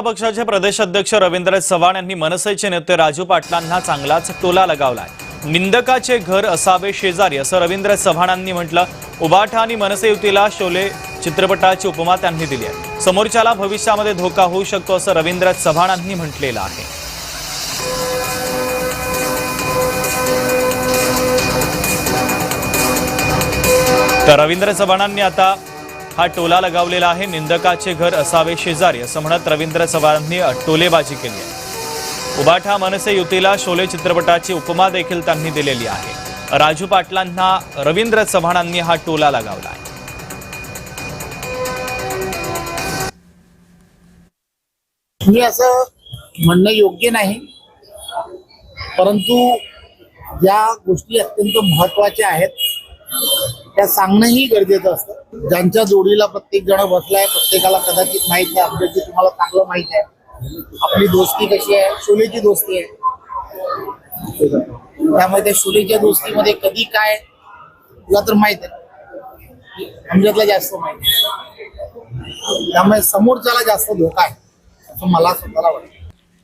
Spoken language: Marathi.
पक्षाचे प्रदेशाध्यक्ष रवींद्र चव्हाण यांनी मनसेचे नेते राजू पाटलांना चांगलाच टोला लगावलाय। निंदकाचे घर असावे शेजारी असं रवींद्र चव्हाणांनी म्हटलं। उबाठा आणि मनसे युतीला शोले चित्रपटाची उपमा त्यांनी दिली आहे। समोरच्याला भविष्यामध्ये धोका होऊ शकतो असं रवींद्र चव्हाणांनी म्हटलेलं आहे। तर रवींद्र चव्हाणांनी आता हा टोला लगावलेला आहे। निंदकाचे घर असावे शेजारी असं म्हणत रवींद्र चव्हाणांनी टोलेबाजी केली आहे। उबाठा मनसे युतीला शोले चित्रपटाची उपमा देखील त्यांनी दिलेली आहे। राजू पाटलांना रवींद्र चव्हाणांनी हा टोला लगावला आहे। मी असं म्हणणं योग्य नाही, परंतु ज्या गोष्टी अत्यंत महत्त्वाच्या आहेत त्या सांगणंही गरजेचं असतं। ज्यांच्या जोडीला प्रत्येक जण बसलाय प्रत्येकाला कदाचित माहित नाही, आपल्याची तुम्हाला चांगलं माहित आहे आपली दोस्ती कशी आहे, शोलेची दोस्ती आहे। त्यामुळे त्या शोलेच्या दोस्तीमध्ये कधी काय तुला तर माहित आहे, आमच्यातला जास्त माहित आहे, त्यामुळे समोरच्याला जास्त धोका आहे असं मला स्वतःला वाटतं।